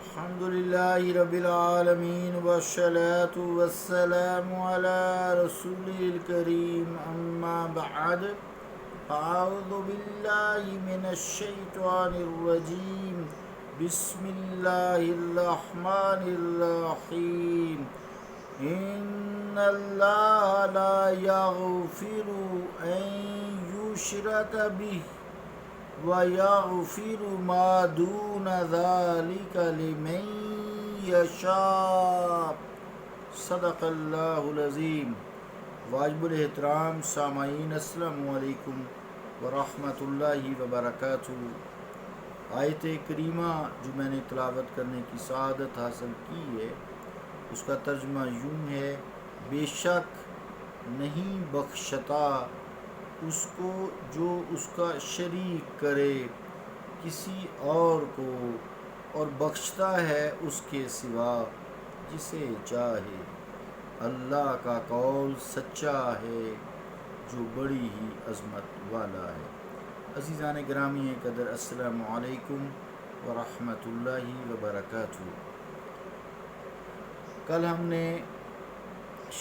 الحمد لله رب العالمين والصلاة والسلام على رسوله الكريم أما بعد أعوذ بالله من الشيطان الرجيم بسم الله الرحمن الرحيم إن الله لا يغفر أن يشرك به وَيَغْفِرُ مَا دُونَ ذَلِكَ لِمَن يَشَاءُ صدق اللہ العظیم۔ واجب الاحترام سامعین، السلام علیکم ورحمۃ اللہ وبرکاتہ۔ آیت کریمہ جو میں نے تلاوت کرنے کی سعادت حاصل کی ہے، اس کا ترجمہ یوں ہے: بے شک نہیں بخشتا اس کو جو اس کا شریک کرے کسی اور کو، اور بخشتا ہے اس کے سوا جسے چاہے۔ اللہ کا قول سچا ہے جو بڑی ہی عظمت والا ہے۔ عزیزان گرامی قدر، السلام علیکم ورحمۃ اللہ وبرکاتہ۔ کل ہم نے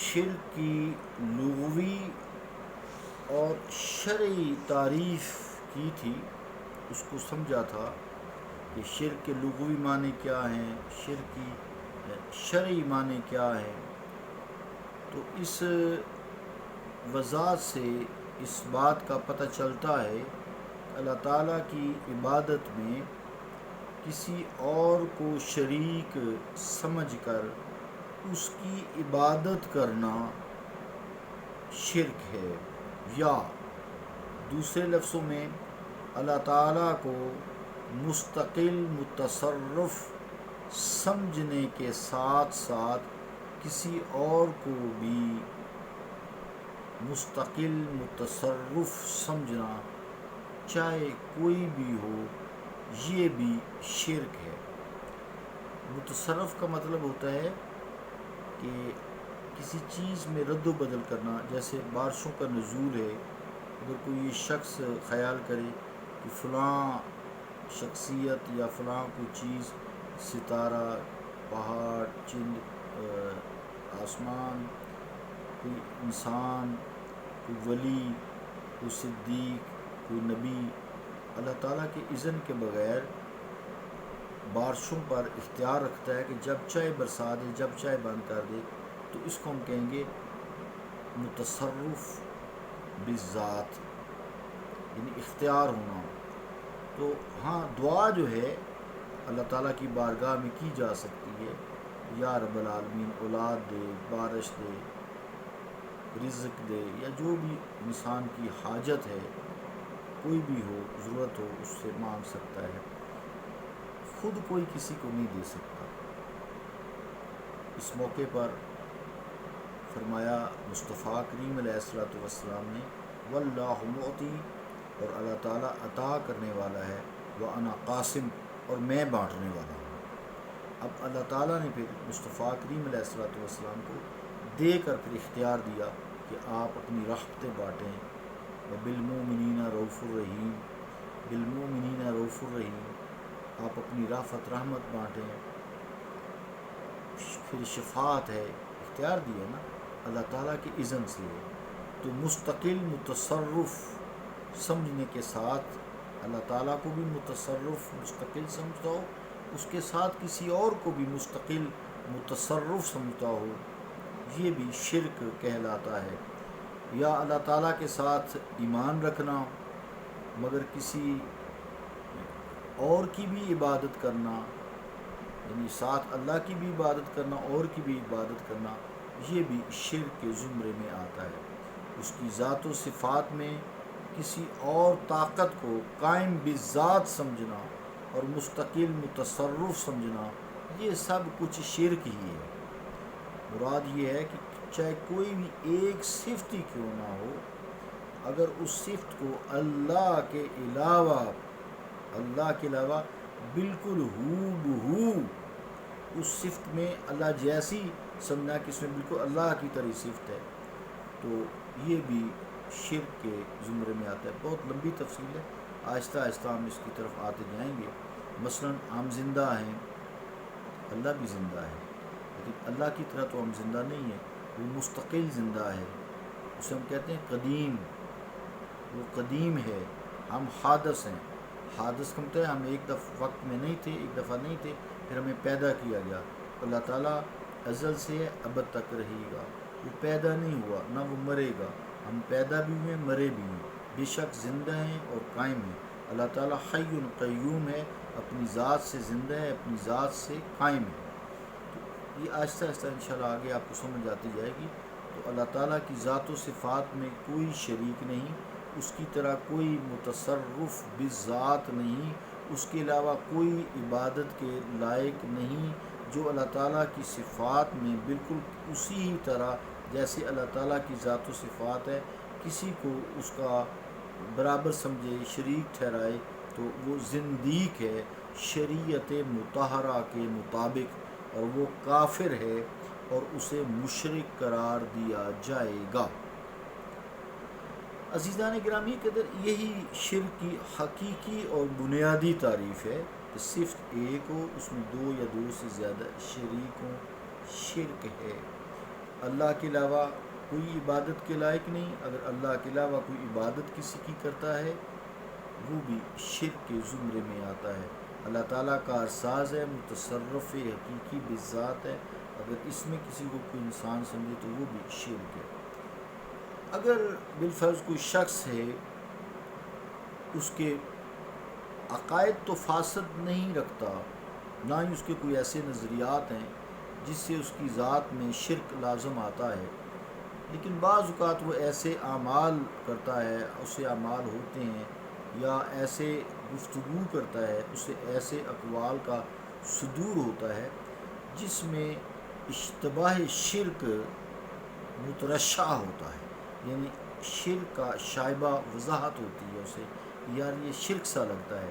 شرک کی لغوی اور شرعی تعریف کی تھی، اس کو سمجھا تھا کہ شرک کے لغوی معنی کیا ہیں، شرک کی شرعی معنی کیا ہیں۔ تو اس وضاحت سے اس بات کا پتہ چلتا ہے کہ اللہ تعالیٰ کی عبادت میں کسی اور کو شریک سمجھ کر اس کی عبادت کرنا شرک ہے، یا دوسرے لفظوں میں اللہ تعالیٰ کو مستقل متصرف سمجھنے کے ساتھ ساتھ کسی اور کو بھی مستقل متصرف سمجھنا، چاہے کوئی بھی ہو، یہ بھی شرک ہے۔ متصرف کا مطلب ہوتا ہے کہ کسی چیز میں رد و بدل کرنا، جیسے بارشوں کا نزول ہے، اگر کوئی یہ شخص خیال کرے کہ فلاں شخصیت یا فلاں کوئی چیز، ستارہ، پہاڑ، چند، آسمان، کوئی انسان، کوئی ولی، کوئی صدیق، کوئی نبی، اللہ تعالیٰ کے اذن کے بغیر بارشوں پر اختیار رکھتا ہے کہ جب چاہے برسا دے، جب چاہے بند کر دے، تو اس کو ہم کہیں گے متصرف بالذات، یعنی اختیار ہونا۔ تو ہاں، دعا جو ہے اللہ تعالیٰ کی بارگاہ میں کی جا سکتی ہے، یا رب العالمین اولاد دے، بارش دے، رزق دے، یا جو بھی انسان کی حاجت ہے، کوئی بھی ہو، ضرورت ہو، اس سے مانگ سکتا ہے، خود کوئی کسی کو نہیں دے سکتا۔ اس موقع پر فرمایا مصطفیٰ کریم علیہ السلام نے، واللہ معطی، اور اللہ تعالیٰ عطا کرنے والا ہے، وانا قاسم، اور میں بانٹنے والا ہوں۔ اب اللہ تعالیٰ نے پھر مصطفیٰ کریم علیہ السلام کو دے کر پھر اختیار دیا کہ آپ اپنی رحمتیں بانٹیں، وبالمؤمنین رؤوف الرحیم، بالمؤمنین رؤوف الرحیم، آپ اپنی رافت رحمت بانٹیں۔ پھر شفاعت ہے، اختیار دیا نا، اللہ تعالیٰ کے اذن سے ہے۔ تو مستقل متصرف سمجھنے کے ساتھ اللہ تعالیٰ کو بھی متصرف مستقل سمجھتا ہو، اس کے ساتھ کسی اور کو بھی مستقل متصرف سمجھتا ہو، یہ بھی شرک کہلاتا ہے۔ یا اللہ تعالیٰ کے ساتھ ایمان رکھنا مگر کسی اور کی بھی عبادت کرنا، یعنی ساتھ اللہ کی بھی عبادت کرنا، اور کی بھی عبادت کرنا، یہ بھی شرک کے زمرے میں آتا ہے۔ اس کی ذات و صفات میں کسی اور طاقت کو قائم بذات سمجھنا اور مستقل متصرف سمجھنا، یہ سب کچھ شرک ہی ہے۔ مراد یہ ہے کہ چاہے کوئی بھی ایک صفت ہی کیوں نہ ہو، اگر اس صفت کو اللہ کے علاوہ بالکل ہو بہو اس صفت میں اللہ جیسی سمجھنا کہ اس میں بالکل اللہ کی طرح صفت ہے، تو یہ بھی شرک کے زمرے میں آتا ہے۔ بہت لمبی تفصیل ہے، آہستہ آہستہ ہم اس کی طرف آتے جائیں گے۔ مثلا ہم زندہ ہیں، اللہ بھی زندہ ہے، لیکن اللہ کی طرح تو ہم زندہ نہیں ہیں، وہ مستقل زندہ ہے، اسے ہم کہتے ہیں قدیم، وہ قدیم ہے، ہم حادث ہیں۔ حادث کا مطلب ہے ہم ایک وقت میں نہیں تھے، ایک دفعہ نہیں تھے، پھر ہمیں پیدا کیا گیا۔ اللہ تعالیٰ ازل سے ہے، ابد تک رہے گا، وہ پیدا نہیں ہوا، نہ وہ مرے گا۔ ہم پیدا بھی ہوئے، مرے بھی ہوئے، بے شک زندہ ہیں اور قائم ہیں۔ اللہ تعالیٰ حی قیوم ہے، اپنی ذات سے زندہ ہے، اپنی ذات سے قائم ہے۔ تو یہ آہستہ آہستہ انشاءاللہ آگے آپ کو سمجھ آتی جائے گی۔ تو اللہ تعالیٰ کی ذات و صفات میں کوئی شریک نہیں، اس کی طرح کوئی متصرف بذات نہیں، اس کے علاوہ کوئی عبادت کے لائق نہیں۔ جو اللہ تعالیٰ کی صفات میں بالکل اسی ہی طرح جیسے اللہ تعالیٰ کی ذات و صفات ہے، کسی کو اس کا برابر سمجھے، شریک ٹھہرائے تو وہ زندیق ہے شریعت مطہرہ کے مطابق، اور وہ کافر ہے اور اسے مشرک قرار دیا جائے گا۔ عزیزان گرامی قدر، یہی شرک کی حقیقی اور بنیادی تعریف ہے کہ صرف ایک ہو، اس میں دو یا دو سے زیادہ شریک ہوں، شرک ہے۔ اللہ کے علاوہ کوئی عبادت کے لائق نہیں، اگر اللہ کے علاوہ کوئی عبادت کسی کی کرتا ہے وہ بھی شرک کے زمرے میں آتا ہے۔ اللہ تعالیٰ کارساز ہے، متصرف حقیقی بذات ہے، اگر اس میں کسی کو کوئی انسان سمجھے تو وہ بھی شرک ہے۔ اگر بالفرض کوئی شخص ہے، اس کے عقائد تو فاسد نہیں رکھتا، نہ ہی اس کے کوئی ایسے نظریات ہیں جس سے اس کی ذات میں شرک لازم آتا ہے، لیکن بعض اوقات وہ ایسے اعمال کرتا ہے، اسے اعمال ہوتے ہیں، یا ایسے گفتگو کرتا ہے، اسے ایسے اقوال کا صدور ہوتا ہے جس میں اشتباہ شرک مترشح ہوتا ہے، یعنی شرک کا شائبہ وضاحت ہوتی ہے اسے، یار یہ شرک سا لگتا ہے۔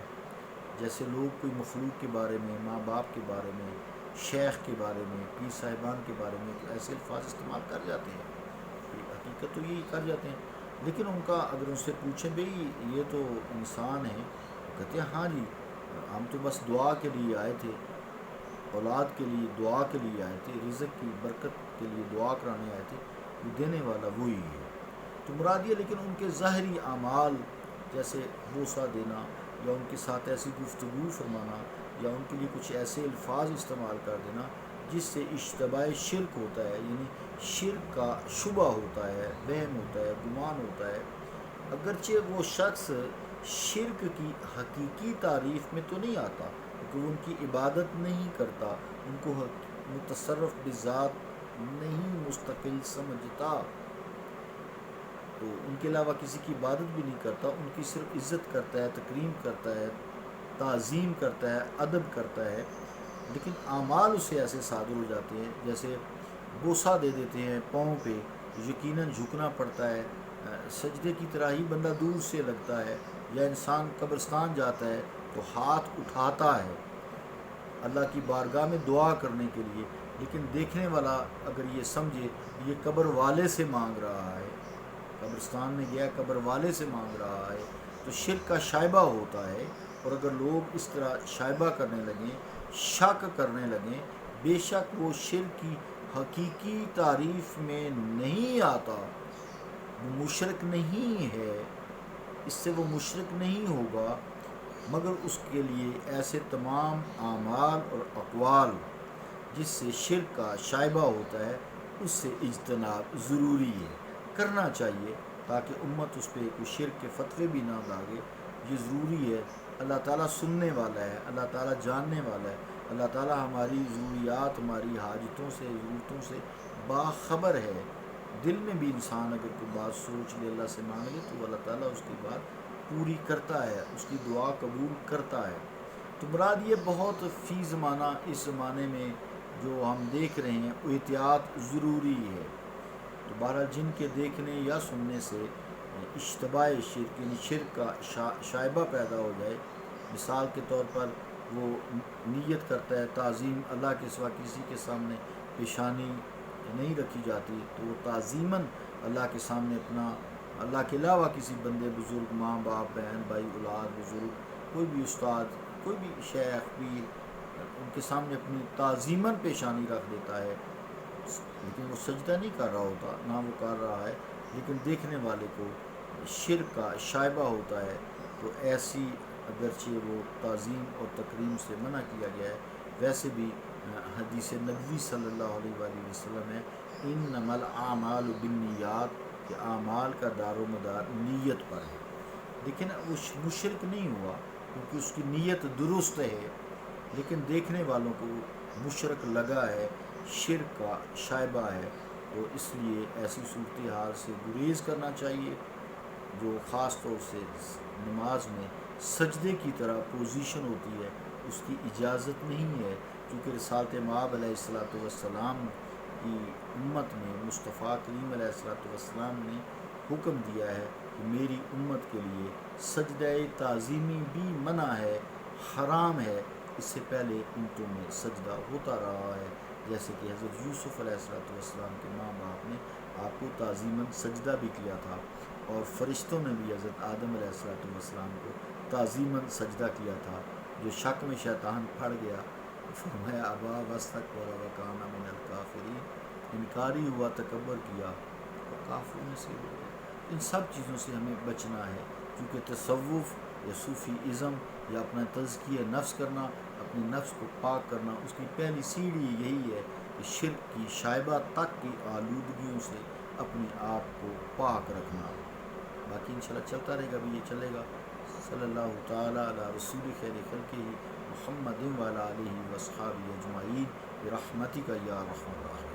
جیسے لوگ کوئی مخلوق کے بارے میں، ماں باپ کے بارے میں، شیخ کے بارے میں، پیر صاحبان کے بارے میں تو ایسے الفاظ استعمال کر جاتے ہیں، حقیقت تو یہی کر جاتے ہیں، لیکن ان کا اگر ان سے پوچھیں بھئی یہ تو انسان ہے، کہتے ہیں ہاں جی ہم تو بس دعا کے لیے آئے تھے، اولاد کے لیے دعا کے لیے آئے تھے، رزق کی برکت کے لیے دعا کرانے آئے تھے، وہ دینے والا وہی ہے۔ تو مراد یہ، لیکن ان کے ظاہری اعمال جیسے بوسہ دینا، یا ان کے ساتھ ایسی گفتگو فرمانا، یا ان کے لیے کچھ ایسے الفاظ استعمال کر دینا جس سے اشتباہ شرک ہوتا ہے، یعنی شرک کا شبہ ہوتا ہے، وہم ہوتا ہے، گمان ہوتا ہے، اگرچہ وہ شخص شرک کی حقیقی تعریف میں تو نہیں آتا کیونکہ وہ ان کی عبادت نہیں کرتا، ان کو متصرف بذات نہیں مستقل سمجھتا، تو ان کے علاوہ کسی کی عبادت بھی نہیں کرتا، ان کی صرف عزت کرتا ہے، تکریم کرتا ہے، تعظیم کرتا ہے، ادب کرتا ہے، لیکن اعمال اسے ایسے صادر ہو جاتے ہیں جیسے بوسہ دے دیتے ہیں پاؤں پہ، یقیناً جھکنا پڑتا ہے، سجدے کی طرح ہی بندہ دور سے لگتا ہے، یا انسان قبرستان جاتا ہے تو ہاتھ اٹھاتا ہے اللہ کی بارگاہ میں دعا کرنے کے لیے، لیکن دیکھنے والا اگر یہ سمجھے یہ قبر والے سے مانگ رہا ہے، قبرستان میں گیا قبر والے سے مانگ رہا ہے، تو شرک کا شائبہ ہوتا ہے۔ اور اگر لوگ اس طرح شائبہ کرنے لگیں، شک کرنے لگیں، بے شک وہ شرک کی حقیقی تعریف میں نہیں آتا، وہ مشرک نہیں ہے، اس سے وہ مشرک نہیں ہوگا، مگر اس کے لیے ایسے تمام اعمال اور اقوال جس سے شرک کا شائبہ ہوتا ہے اس سے اجتناب ضروری ہے، کرنا چاہیے تاکہ امت اس پہ کوئی شرک کے فتوے بھی نہ لاگے، یہ ضروری ہے۔ اللہ تعالیٰ سننے والا ہے، اللہ تعالیٰ جاننے والا ہے، اللہ تعالیٰ ہماری ضروریات، ہماری حاجتوں سے، ضرورتوں سے باخبر ہے۔ دل میں بھی انسان اگر کوئی بات سوچ لے، اللہ سے مانگ لے، تو اللہ تعالیٰ اس کی بات پوری کرتا ہے، اس کی دعا قبول کرتا ہے۔ تو مراد یہ بہت فی زمانہ اس زمانے میں جو ہم دیکھ رہے ہیں احتیاط ضروری ہے۔ تو بہرحال جن کے دیکھنے یا سننے سے اشتباہ شرک یعنی شرک کا شائبہ پیدا ہو جائے، مثال کے طور پر وہ نیت کرتا ہے تعظیم اللہ کے سوا کسی کے سامنے پیشانی نہیں رکھی جاتی، تو وہ تعظیماً اللہ کے سامنے اپنا اللہ کے علاوہ کسی بندے بزرگ، ماں باپ، بہن بھائی، اولاد، بزرگ، کوئی بھی استاد، کوئی بھی شیخ، پیر، ان کے سامنے اپنی تعظیماً پیشانی رکھ دیتا ہے، لیکن وہ سجدہ نہیں کر رہا ہوتا، نہ وہ کر رہا ہے، لیکن دیکھنے والے کو شرک کا شائبہ ہوتا ہے، تو ایسی اگرچہ وہ تعظیم اور تکریم سے منع کیا گیا ہے، ویسے بھی حدیث نبوی صلی اللہ علیہ وآلہ وسلم ہے انما الاعمال بالنیات، کہ اعمال کا دار و مدار نیت پر ہے، لیکن وہ مشرک نہیں ہوا کیونکہ اس کی نیت درست ہے، لیکن دیکھنے والوں کو مشرک لگا ہے، شرک کا شائبہ ہے، تو اس لیے ایسی صورتحال سے گریز کرنا چاہیے، جو خاص طور سے نماز میں سجدے کی طرح پوزیشن ہوتی ہے، اس کی اجازت نہیں ہے، کیونکہ رسالت مآب علیہ السلام کی امت میں مصطفیٰ کریم علیہ السلام نے حکم دیا ہے کہ میری امت کے لیے سجدہ تعظیمی بھی منع ہے، حرام ہے، اس سے پہلے امتوں میں سجدہ ہوتا رہا ہے، جیسے کہ حضرت یوسف علیہ السلام کے ماں باپ نے آپ کو تعظیماً سجدہ بھی کیا تھا، اور فرشتوں نے بھی حضرت آدم علیہ السلام کو تعظیماً سجدہ کیا تھا، جو شک میں شیطان پھڑ گیا، فرمایا ابا واستکبر وکان من الکافرین، انکاری ہوا، تکبر کیا اور کافروں میں سے ہو گیا۔ ان سب چیزوں سے ہمیں بچنا ہے، کیونکہ تصوف یا صوفی ازم یا اپنا تزکیہ نفس کرنا، اپنے نفس کو پاک کرنا، اس کی پہلی سیڑھی یہی ہے کہ شرک کی شائبہ تک کی آلودگیوں سے اپنے آپ کو پاک رکھنا۔ باقی انشاءاللہ چلتا رہے گا، بھی یہ چلے گا۔ صلی اللہ تعالیٰ علی رسول خیر خلقہ محمد وعلی آلہ واصحابہ اجمعین برحمتک یا ارحم الراحمین۔